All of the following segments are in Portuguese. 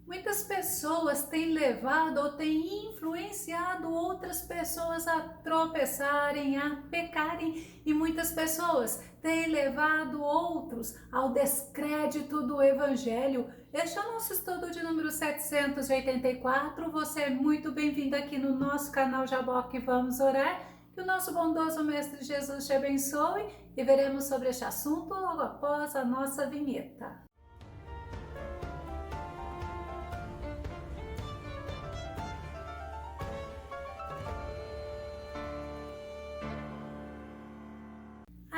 Muitas pessoas têm levado ou têm influenciado outras pessoas a tropeçarem, a pecarem, e muitas pessoas têm levado outros ao descrédito do Evangelho. Este é o nosso estudo de número 784. Você é muito bem-vindo aqui no nosso canal Jaboque. Vamos orar. Que o nosso bondoso Mestre Jesus te abençoe e veremos sobre este assunto logo após a nossa vinheta.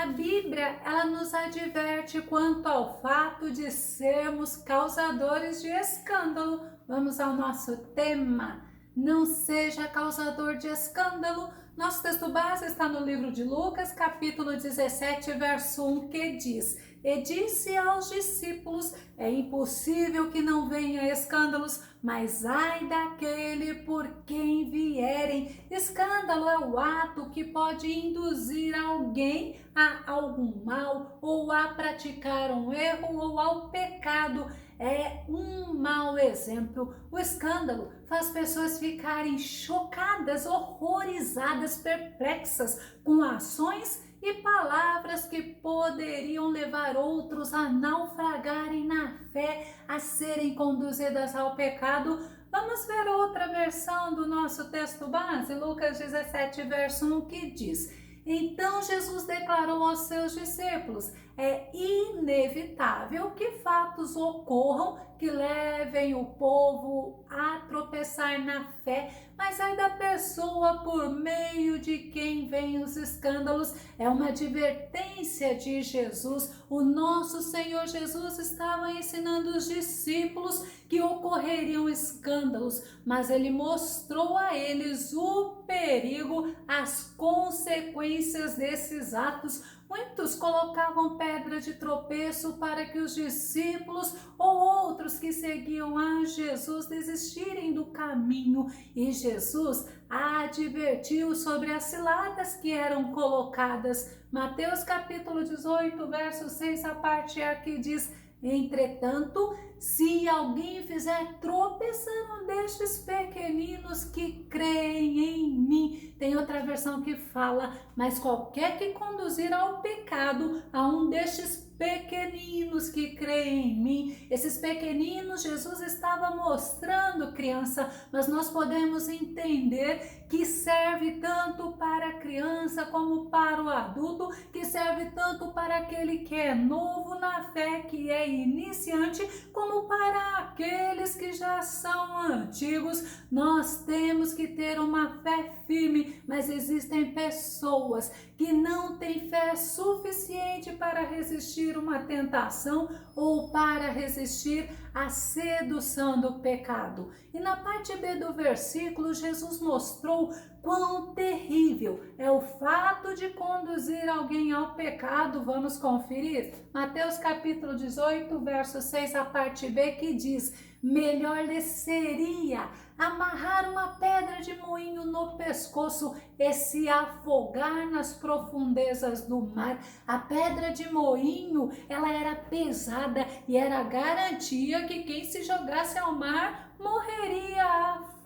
A Bíblia, ela nos adverte quanto ao fato de sermos causadores de escândalo. Vamos ao nosso tema. Não seja causador de escândalo. Nosso texto base está no livro de Lucas, capítulo 17, verso 1, que diz: E disse aos discípulos, é impossível que não venha escândalos, mas ai daquele por quem vierem. Escândalo é o ato que pode induzir alguém a algum mal, ou a praticar um erro, ou ao pecado. É um mau exemplo. O escândalo faz pessoas ficarem chocadas, horrorizadas, perplexas com ações e palavras que poderiam levar outros a naufragarem na fé, a serem conduzidas ao pecado. Vamos ver outra versão do nosso texto base, Lucas 17, verso 1, que diz: Então Jesus declarou aos seus discípulos: é inevitável que fatos ocorram que levem o povo a tropeçar na fé, mas ai da pessoa por meio de quem vêm os escândalos. É uma advertência de Jesus. O nosso Senhor Jesus estava ensinando os discípulos que ocorreriam escândalos, mas ele mostrou a eles o perigo, as consequências desses atos. Muitos colocavam pedra de tropeço para que os discípulos ou outros que seguiam a Jesus desistirem do caminho, e Jesus advertiu sobre as ciladas que eram colocadas. Mateus capítulo 18, verso 6, a parte A, que diz: Entretanto, se alguém fizer tropeçar um destes pequeninos que creem em mim. Tem outra versão que fala: mas qualquer que conduzir ao pecado a um destes pequeninos que creem em mim. Esses pequeninos Jesus estava mostrando, criança, mas nós podemos entender que serve tanto para a criança como para o adulto, que serve tanto para aquele que é novo na fé, que é iniciante, como para aqueles que já são antigos. Nós temos que ter uma fé firme, mas existem pessoas que não têm fé suficiente para resistir uma tentação ou para resistir à sedução do pecado. E na parte B do versículo, Jesus mostrou quão terrível é o fato de conduzir alguém ao pecado. Vamos conferir? Mateus capítulo 18, verso 6, a parte B, que diz: melhor lhe seria amarrar uma pedra de moinho no pescoço e se afogar nas profundezas do mar. A pedra de moinho, ela era pesada e era garantia que quem se jogasse ao mar morreria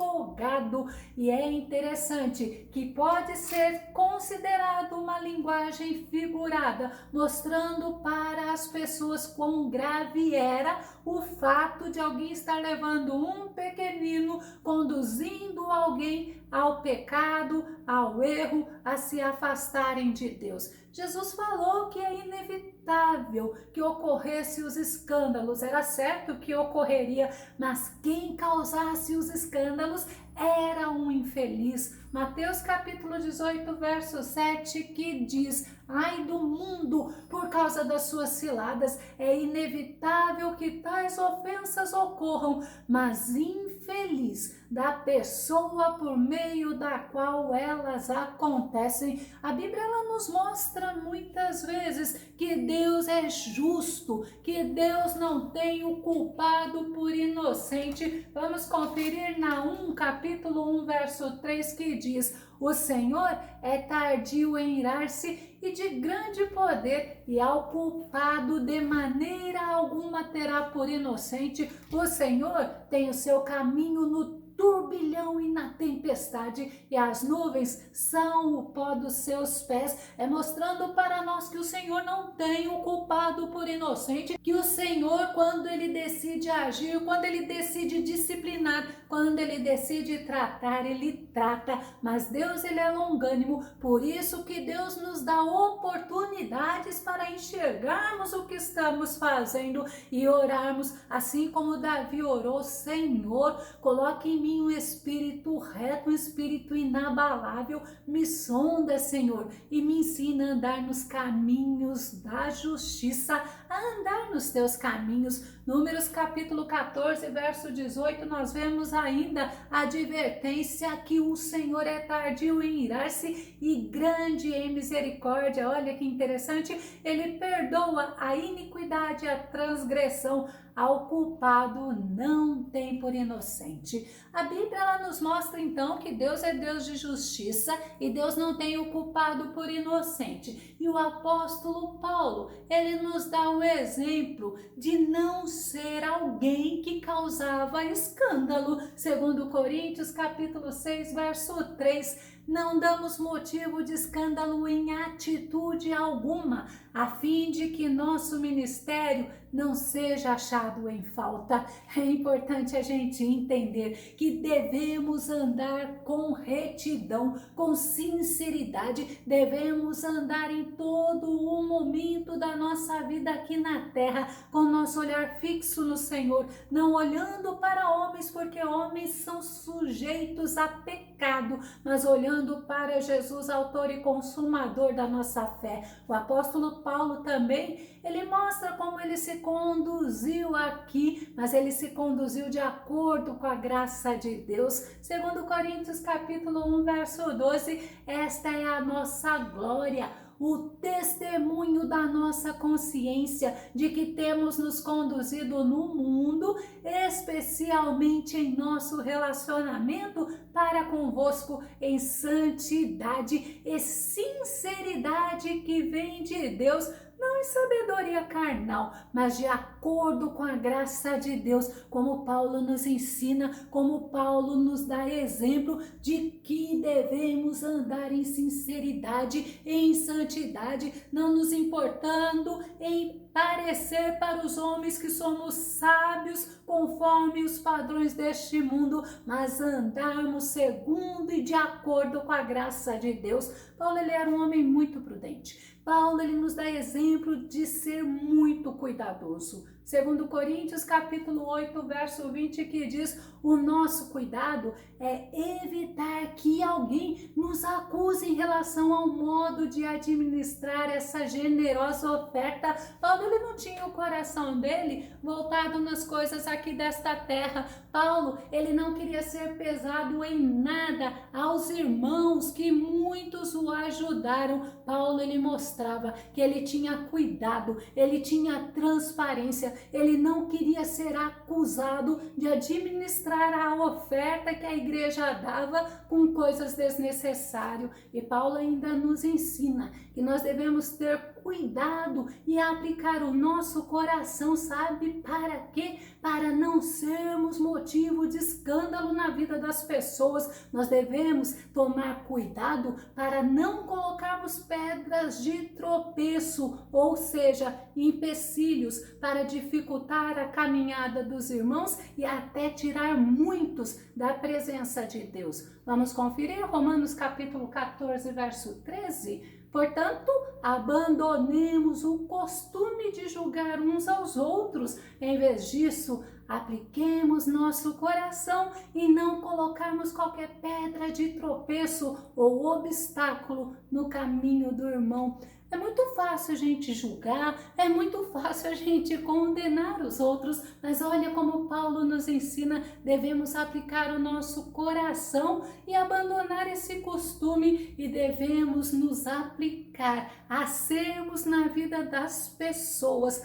afogado. E é interessante que pode ser considerado uma linguagem figurada, mostrando para as pessoas quão grave era o fato de alguém estar levando um pequenino, conduzindo alguém ao pecado, ao erro, a se afastarem de Deus. Jesus falou que é inevitável que ocorresse os escândalos. Era certo que ocorreria, mas quem causasse os escândalos era um infeliz. Mateus capítulo 18, verso 7, que diz: ai do mundo por causa das suas ciladas. É inevitável que tais ofensas ocorram, mas infeliz da pessoa por meio da qual elas acontecem. A Bíblia ela nos mostra muitas vezes que Deus é justo, que Deus não tem o culpado por inocente. Vamos conferir Naum, capítulo 1, verso 3, que diz: o Senhor é tardio em irar-se e de grande poder, e ao culpado de maneira alguma terá por inocente. O Senhor tem o seu caminho no turbilhão e na tempestade, e as nuvens são o pó dos seus pés, mostrando para nós que o Senhor não tem o culpado por inocente, que o Senhor, quando ele decide agir, quando ele decide disciplinar, quando ele decide tratar, ele trata, mas Deus ele é longânimo, por isso que Deus nos dá oportunidades para enxergarmos o que estamos fazendo e orarmos, assim como Davi orou: Senhor, coloque em mim um espírito reto, um espírito inabalável, me sonda, Senhor, e me ensina a andar nos caminhos da justiça, a andar nos teus caminhos. Números capítulo 14, verso 18, nós vemos ainda a advertência que o Senhor é tardio em irar-se e grande em misericórdia. Olha que interessante, ele perdoa a iniquidade e a transgressão, ao culpado não tem por inocente. A Bíblia ela nos mostra então que Deus é Deus de justiça e Deus não tem o culpado por inocente. E o apóstolo Paulo, ele nos dá o exemplo de não ser alguém que causava escândalo. Segundo Coríntios capítulo 6, verso 3, não damos motivo de escândalo em atitude alguma, a fim de que nosso ministério não seja achado em falta. É importante a gente entender que devemos andar com retidão, com sinceridade, devemos andar em todo o momento da nossa vida aqui na terra, com nosso olhar fixo no Senhor, não olhando para homens, porque homens são sujeitos a pecado, mas olhando para Jesus, autor e consumador da nossa fé. O apóstolo Paulo também, ele mostra como ele se conduziu aqui, mas ele se conduziu de acordo com a graça de Deus. Segundo Coríntios capítulo 1, verso 12, esta é a nossa glória, o testemunho da nossa consciência de que temos nos conduzido no mundo, especialmente em nosso relacionamento para convosco, em santidade e sinceridade que vem de Deus, não em sabedoria carnal, mas de acordo com a graça de Deus, como Paulo nos ensina, como Paulo nos dá exemplo de que devemos andar em sinceridade, em santidade, não nos importando em parecer para os homens que somos sábios conforme os padrões deste mundo, mas andarmos segundo e de acordo com a graça de Deus. Paulo ele era um homem muito prudente. Paulo ele nos dá exemplo de ser muito cuidadoso. Segundo Coríntios capítulo 8, verso 20, que diz: o nosso cuidado é evitar que alguém nos acuse em relação ao modo de administrar essa generosa oferta. Paulo ele não tinha o coração dele voltado nas coisas aqui desta terra. Paulo ele não queria ser pesado em nada aos irmãos que muitos o ajudaram. Paulo ele mostrava que ele tinha cuidado, ele tinha transparência, ele não queria ser acusado de administrar a oferta que a igreja dava com coisas desnecessárias. E Paulo ainda nos ensina que nós devemos ter cuidado e aplicar o nosso coração, sabe para quê? Para não sermos motivo de escândalo na vida das pessoas. Nós devemos tomar cuidado para não colocarmos pedras de tropeço, ou seja, empecilhos para dificultar a caminhada dos irmãos e até tirar muitos da presença de Deus. Vamos conferir Romanos capítulo 14, verso 13. Portanto, abandonemos o costume de julgar uns aos outros. Em vez disso, apliquemos nosso coração e não colocarmos qualquer pedra de tropeço ou obstáculo no caminho do irmão. É muito fácil a gente julgar, é muito fácil a gente condenar os outros, mas olha como Paulo nos ensina, devemos aplicar o nosso coração e abandonar esse costume e devemos nos aplicar a sermos na vida das pessoas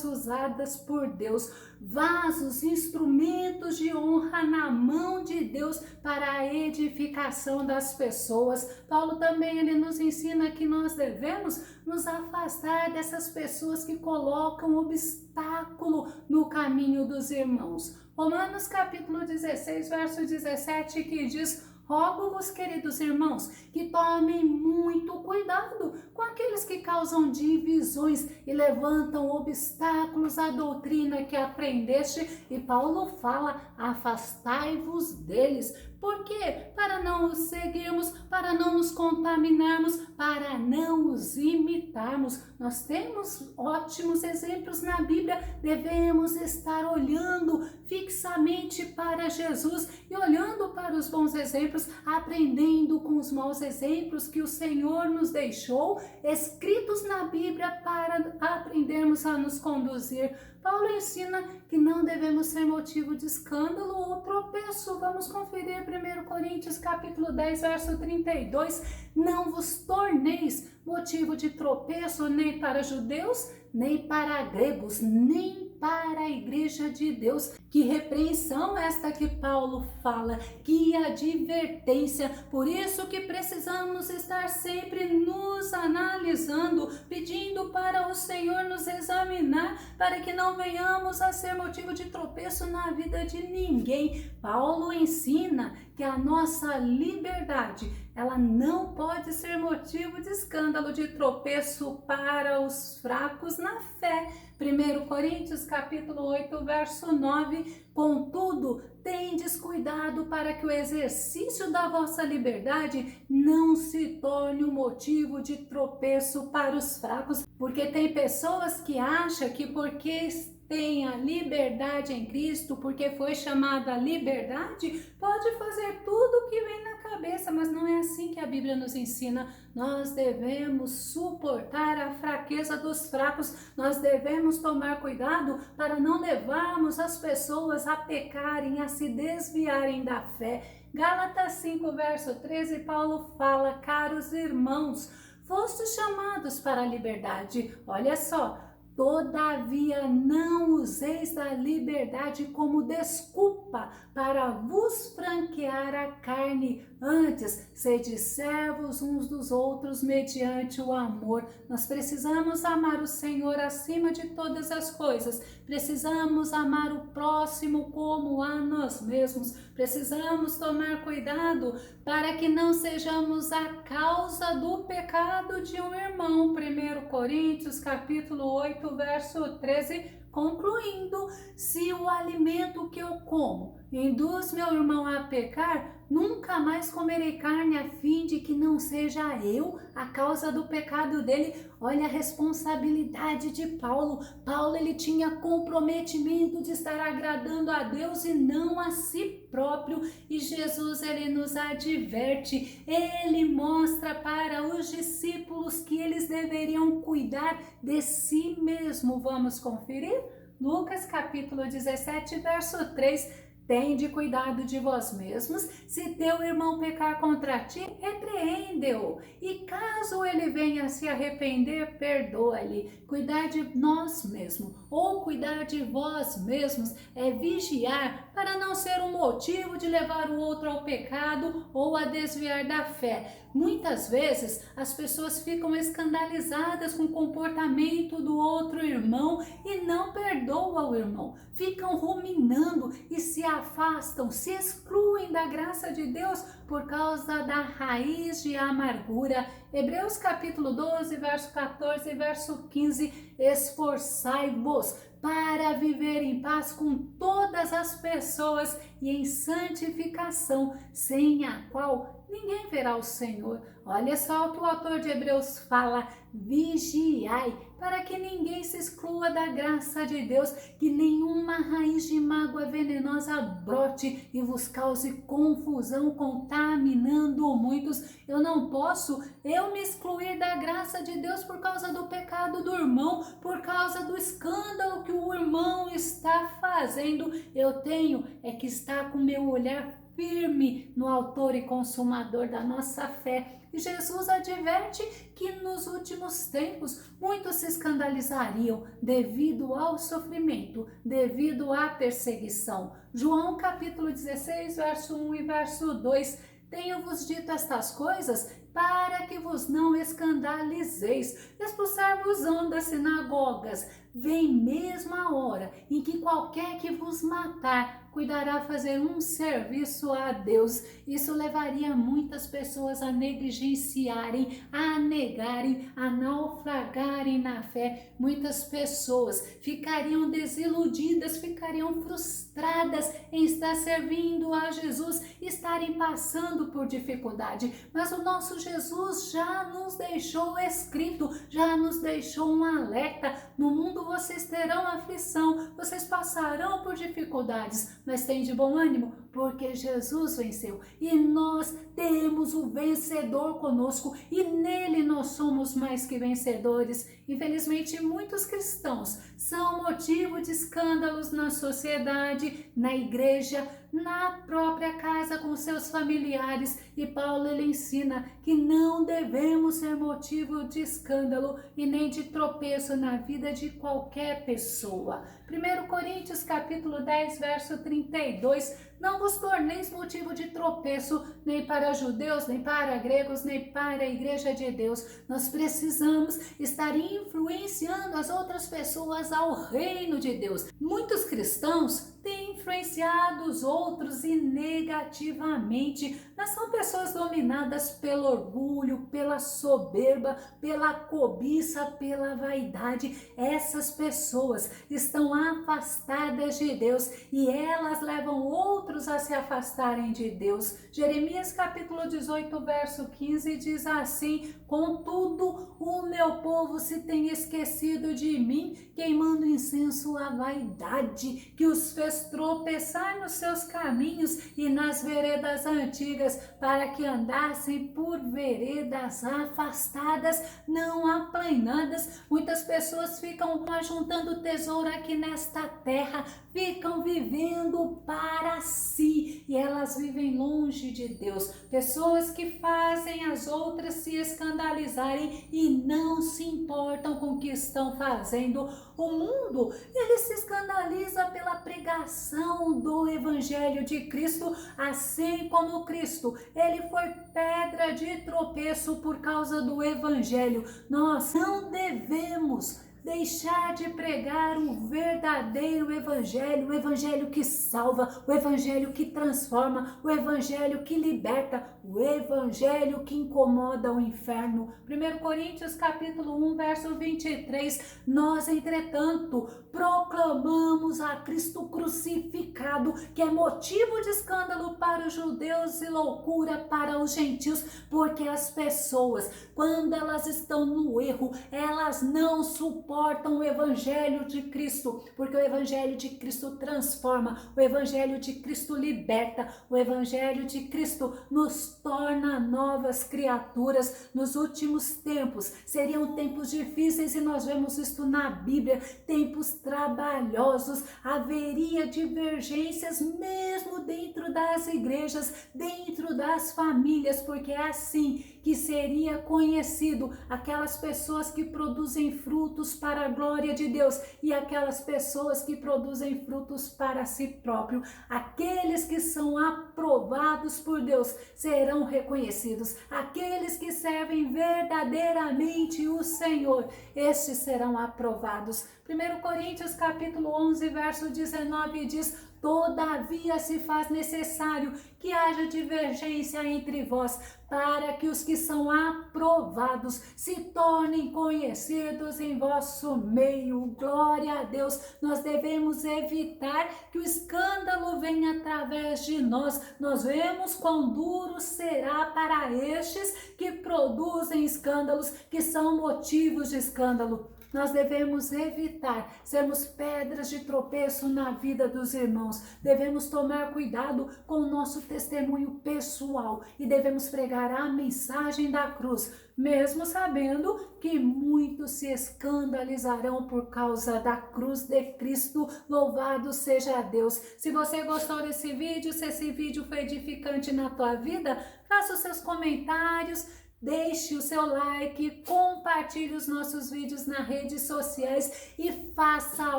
usadas por Deus, vasos, instrumentos de honra na mão de Deus para a edificação das pessoas. Paulo também ele nos ensina que nós devemos nos afastar dessas pessoas que colocam obstáculo no caminho dos irmãos. Romanos capítulo 16, verso 17, que diz: rogo-vos, queridos irmãos, que tomem muito cuidado com aqueles que causam divisões e levantam obstáculos à doutrina que aprendeste. E Paulo fala: afastai-vos deles. Por quê? Para não os seguirmos, para não nos contaminarmos, para não os imitarmos. Nós temos ótimos exemplos na Bíblia, devemos estar olhando fixamente para Jesus e olhando para os bons exemplos, aprendendo com os maus exemplos que o Senhor nos deixou, escritos na Bíblia, para aprendermos a nos conduzir. Paulo ensina que não devemos ser motivo de escândalo ou tropeço. Vamos conferir 1 Coríntios capítulo 10, verso 32. Não vos torneis motivo de tropeço nem para judeus, nem para gregos, nem para a igreja de Deus. Que repreensão esta que Paulo fala, que advertência. Por isso que precisamos estar sempre nos analisando, pedindo para o Senhor nos examinar, para que não venhamos a ser motivo de tropeço na vida de ninguém. Paulo ensina que a nossa liberdade, ela não pode ser motivo de escândalo, de tropeço para os fracos na fé. 1 Coríntios capítulo 8, verso 9, contudo, tendes cuidado para que o exercício da vossa liberdade não se torne um motivo de tropeço para os fracos, porque tem pessoas que acham que porque tem a liberdade em Cristo, porque foi chamada a liberdade, pode fazer tudo o que vem na cabeça, mas não é assim que a Bíblia nos ensina. Nós devemos suportar a fraqueza dos fracos, nós devemos tomar cuidado para não levarmos as pessoas a pecarem, a se desviarem da fé. Gálatas 5, verso 13, Paulo fala: caros irmãos, fostes chamados para a liberdade. Olha só: todavia não useis da liberdade como desculpa para vos franquear a carne, antes sede servos uns dos outros mediante o amor. Nós precisamos amar o Senhor acima de todas as coisas, precisamos amar o próximo como a nós mesmos, precisamos tomar cuidado para que não sejamos a causa do pecado de um irmão. 1 Coríntios capítulo 8, verso 13, concluindo: se o alimento que eu como induz meu irmão a pecar, nunca mais comerei carne, a fim de que não seja eu a causa do pecado dele. Olha a responsabilidade de Paulo. Paulo ele tinha comprometimento de estar agradando a Deus e não a si próprio. E Jesus ele nos adverte, ele mostra para os discípulos que eles deveriam cuidar de si mesmo. Vamos conferir? Lucas capítulo 17, verso 3. Tende cuidado de vós mesmos, se teu irmão pecar contra ti, repreende-o, e caso ele venha se arrepender, perdoa-lhe. Cuidar de nós mesmos, ou cuidar de vós mesmos, é vigiar para não ser um motivo de levar o outro ao pecado ou a desviar da fé. Muitas vezes as pessoas ficam escandalizadas com o comportamento do outro irmão e não perdoam o irmão, ficam ruminando e se afastam, se excluem da graça de Deus por causa da raiz de amargura. Hebreus capítulo 12, verso 14 e verso 15, esforçai-vos para viver em paz com todas as pessoas e em santificação, sem a qual ninguém verá o Senhor. Olha só o que o autor de Hebreus fala: vigiai para que ninguém se exclua da graça de Deus, que nenhuma raiz de mágoa venenosa brote e vos cause confusão, contaminando muitos. Eu não posso me excluir da graça de Deus por causa do pecado do irmão, por causa do escândalo que o irmão está fazendo. Eu tenho que estar com meu olhar firme no autor e consumador da nossa fé. E Jesus adverte que nos últimos tempos muitos se escandalizariam devido ao sofrimento, devido à perseguição. João capítulo 16, verso 1 e verso 2. Tenho-vos dito estas coisas para que vos não escandalizeis. Expulsar-vos-ão das sinagogas. Vem mesmo a hora em que qualquer que vos matar cuidará fazer um serviço a Deus. Isso levaria muitas pessoas a negligenciarem, a negarem, a naufragarem na fé. Muitas pessoas ficariam desiludidas, ficariam frustradas em estar servindo a Jesus, estarem passando por dificuldade. Mas o nosso Jesus já nos deixou escrito, já nos deixou um alerta. No mundo vocês terão aflição, vocês passarão por dificuldades, mas tem de bom ânimo, porque Jesus venceu e nós temos o vencedor conosco e nele nós somos mais que vencedores. Infelizmente, muitos cristãos são motivo de escândalos na sociedade, na igreja, na própria casa com seus familiares, e Paulo ele ensina que não devemos ser motivo de escândalo e nem de tropeço na vida de qualquer pessoa. 1 Coríntios capítulo 10, verso 32, não vos torneis motivo de tropeço nem para judeus, nem para gregos, nem para a igreja de Deus. Nós precisamos estar influenciando as outras pessoas ao reino de Deus. Muitos cristãos têm influenciado os outros e negativamente, mas são pessoas dominadas pelo orgulho, pela soberba, pela cobiça, pela vaidade. Essas pessoas estão afastadas de Deus e elas levam outros a se afastarem de Deus. Jeremias capítulo 18, verso 15 diz assim: contudo, o meu povo se tem esquecido de mim, queimando incenso à vaidade, que os fez tropeçar nos seus caminhos e nas veredas antigas, para que andassem por veredas afastadas, não aplanadas. Muitas pessoas ficam ajuntando tesouro aqui nesta terra, ficam vivendo para si e elas vivem longe de Deus. Pessoas que fazem as outras se escandalizarem e não se importam com o que estão fazendo. O mundo, ele se escandaliza pela pregação do Evangelho de Cristo, assim como Cristo, ele foi pedra de tropeço por causa do Evangelho. Nós não devemos deixar de pregar o verdadeiro evangelho, o evangelho que salva, o evangelho que transforma, o evangelho que liberta, o evangelho que incomoda o inferno. 1 Coríntios capítulo 1, verso 23, nós, entretanto, proclamamos a Cristo crucificado, que é motivo de escândalo para os judeus e loucura para os gentios, porque as pessoas, quando elas estão no erro, elas não suportam o evangelho de Cristo, porque o evangelho de Cristo transforma, o evangelho de Cristo liberta, o evangelho de Cristo nos torna novas criaturas. Nos últimos tempos seriam tempos difíceis e nós vemos isto na Bíblia, tempos trabalhosos, haveria divergências mesmo dentro das igrejas, dentro das famílias, porque é assim que seria conhecido aquelas pessoas que produzem frutos para a glória de Deus e aquelas pessoas que produzem frutos para si próprio. Aqueles que são aprovados por Deus serão reconhecidos. Aqueles que servem verdadeiramente o Senhor, estes serão aprovados. 1 Coríntios capítulo 11, verso 19 diz: todavia se faz necessário que haja divergência entre vós, para que os que são aprovados se tornem conhecidos em vosso meio. Glória a Deus! Nós devemos evitar que o escândalo venha através de nós. Nós vemos quão duro será para estes que produzem escândalos, que são motivos de escândalo. Nós devemos evitar sermos pedras de tropeço na vida dos irmãos. Devemos tomar cuidado com o nosso testemunho pessoal e devemos pregar a mensagem da cruz, mesmo sabendo que muitos se escandalizarão por causa da cruz de Cristo. Louvado seja Deus. Se você gostou desse vídeo, se esse vídeo foi edificante na tua vida, faça os seus comentários, deixe o seu like, compartilhe os nossos vídeos nas redes sociais e faça a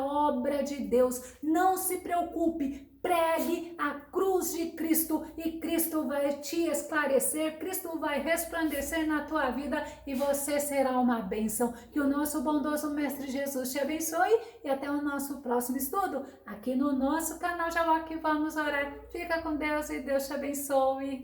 obra de Deus. Não se preocupe, pregue a cruz de Cristo e Cristo vai te esclarecer, Cristo vai resplandecer na tua vida e você será uma bênção. Que o nosso bondoso Mestre Jesus te abençoe e até o nosso próximo estudo aqui no nosso canal Jaló que vamos orar. Fica com Deus e Deus te abençoe.